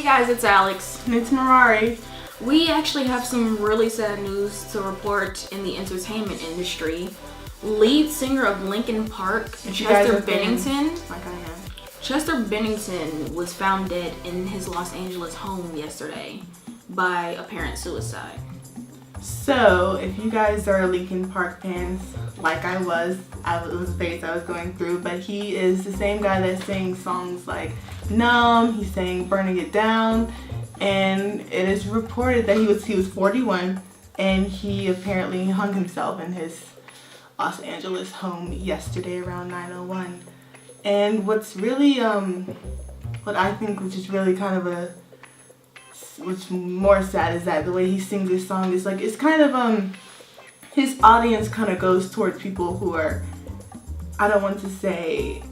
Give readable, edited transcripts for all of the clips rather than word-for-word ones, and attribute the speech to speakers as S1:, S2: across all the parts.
S1: Hey guys, it's Alex.
S2: And it's Mirari.
S1: We actually have some really sad news to report in the entertainment industry. Lead singer of Linkin Park, Chester Bennington. Chester Bennington was found dead in his Los Angeles home yesterday by apparent suicide.
S2: So, if you guys are Linkin Park fans, like it was a phase I was going through, but he is the same guy that sang songs like Numb, he sang Burning It Down, and it is reported that he was 41 and he apparently hung himself in his Los Angeles home yesterday around 9:01. And what's really, what I think which is really kind of what's more sad is that the way he sings this song is like, it's kind of, his audience kind of goes towards people who are, I don't want to say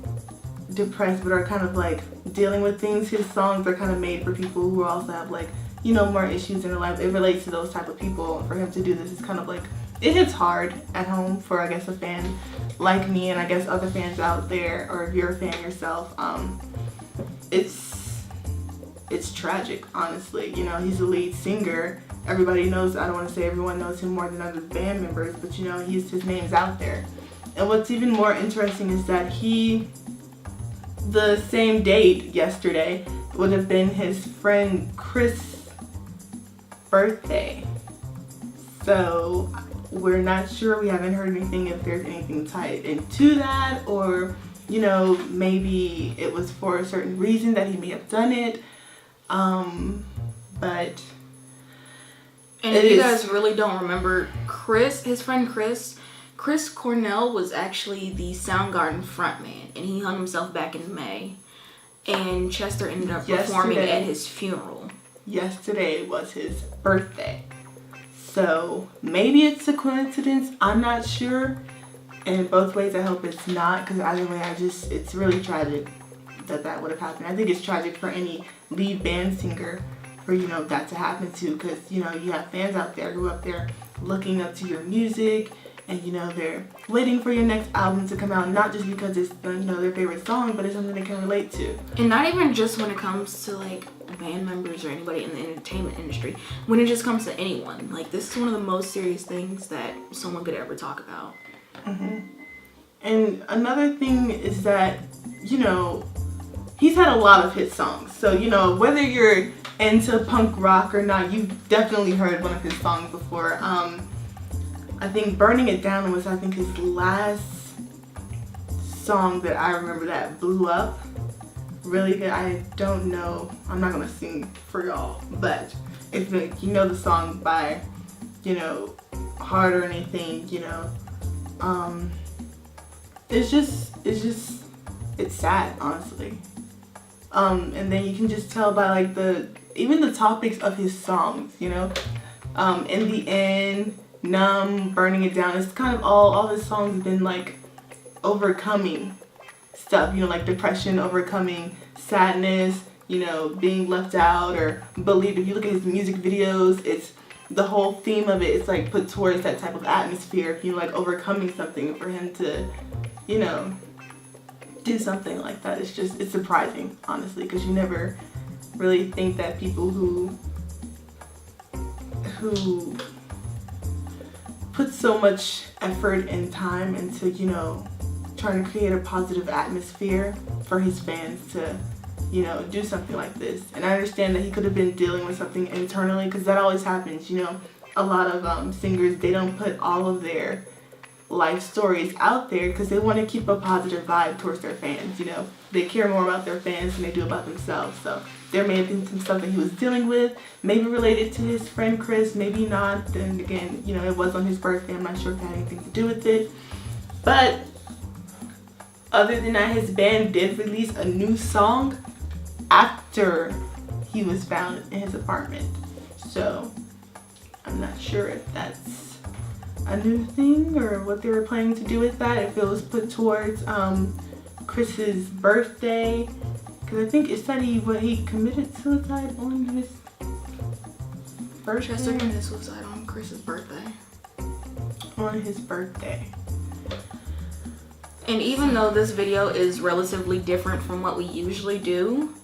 S2: depressed, but are kind of like dealing with things. His songs are kind of made for people who also have like, you know, more issues in their life. It relates to those type of people. For him to do this is kind of like, it hits hard at home for, I guess, a fan like me and I guess other fans out there, or if you're a fan yourself. It's tragic, honestly. You know, he's the lead singer. Everybody knows, I don't want to say everyone knows him more than other band members, but you know, his name's out there. And what's even more interesting is that the same date yesterday would have been his friend Chris' birthday. So we're not sure, we haven't heard anything if there's anything tied into that, or you know, maybe it was for a certain reason that he may have done it. But
S1: and if you guys really don't remember, his friend Chris Cornell was actually the Soundgarden frontman, and he hung himself back in May, and Chester ended up performing at his funeral. Yesterday
S2: was his birthday. So maybe it's a coincidence, I'm not sure. And in both ways, I hope it's not, because either way, it's really tragic that would have happened. I think it's tragic for any lead band singer for, you know, that to happen to, because, you know, you have fans out there who are up there looking up to your music, and, you know, they're waiting for your next album to come out, not just because it's, you know, their favorite song, but it's something they can relate to.
S1: And not even just when it comes to, like, band members or anybody in the entertainment industry. When it just comes to anyone. Like, this is one of the most serious things that someone could ever talk about.
S2: Mm-hmm. And another thing is that, you know, he's had a lot of hit songs. So, you know, whether you're into punk rock or not, you've definitely heard one of his songs before. I think Burning It Down was, his last song that I remember that blew up really good. I don't know, I'm not gonna sing for y'all, but if you know the song by, you know, Heart or anything, you know, it's sad, honestly. And then you can just tell by like even the topics of his songs, you know, In the End, Numb, Burning It Down, it's kind of all his songs have been like overcoming stuff, you know, like depression, overcoming sadness, you know, being left out or bullied. If you look at his music videos, it's the whole theme of it is like put towards that type of atmosphere, you know, like overcoming something. For him to, you know, do something like that, it's surprising, honestly, because you never really think that people who put so much effort and time into, you know, trying to create a positive atmosphere for his fans to, you know, do something like this. And I understand that he could have been dealing with something internally, because that always happens, you know. A lot of singers, they don't put all of their life stories out there because they want to keep a positive vibe towards their fans, you know. They care more about their fans than they do about themselves. So there may have been some stuff that he was dealing with, maybe related to his friend Chris, maybe not. Then again, you know, it was on his birthday. I'm not sure if it had anything to do with it. But other than that, his band did release a new song after he was found in his apartment. So I'm not sure if that's a new thing or what they were planning to do with that, if it was put towards Chris's birthday, because I think it said he committed suicide on his birthday.
S1: Chester committed suicide on Chris's birthday.
S2: On his birthday.
S1: And even though this video is relatively different from what we usually do,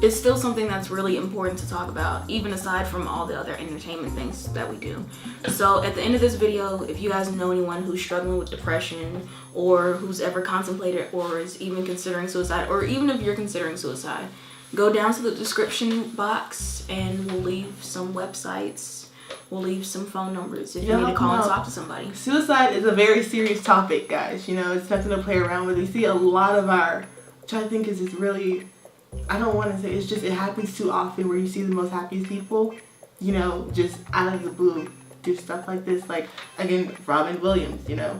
S1: it's still something that's really important to talk about, even aside from all the other entertainment things that we do. So at the end of this video, if you guys know anyone who's struggling with depression, or who's ever contemplated or is even considering suicide, or even if you're considering suicide, go down to the description box and we'll leave some websites, we'll leave some phone numbers if you need to call and talk to somebody.
S2: Suicide is a very serious topic, guys. You know, it's nothing to play around with. We see a lot of our, which I think is just really, I don't want to say, it's just, it happens too often where you see the most happiest people, you know, just out of the blue do stuff like this. Like, again, Robin Williams, you know,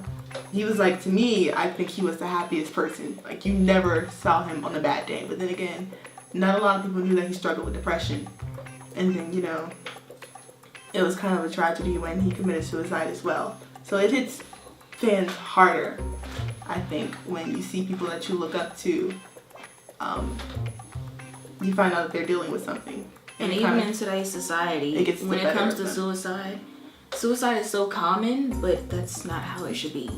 S2: he was like, to me, I think he was the happiest person. Like, you never saw him on a bad day. But then again, not a lot of people knew that he struggled with depression. And then, you know, it was kind of a tragedy when he committed suicide as well. So it hits fans harder, I think, when you see people that you look up to, you find out that they're dealing with something.
S1: And even in today's society, when it comes to suicide is so common, but that's not how it should be.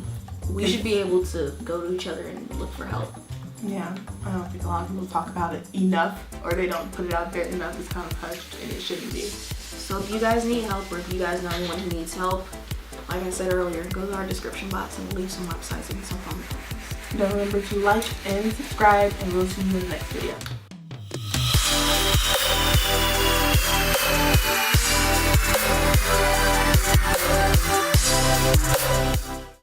S1: We should be able to go to each other and look for help.
S2: Yeah, I don't think a lot of people talk about it enough, or they don't put it out there enough. It's kind of hushed, and it shouldn't be.
S1: So if you guys need help, or if you guys know anyone who needs help, like I said earlier, go to our description box and leave some websites and some phone numbers.
S2: Don't remember to like and subscribe, and we'll see you in the next video.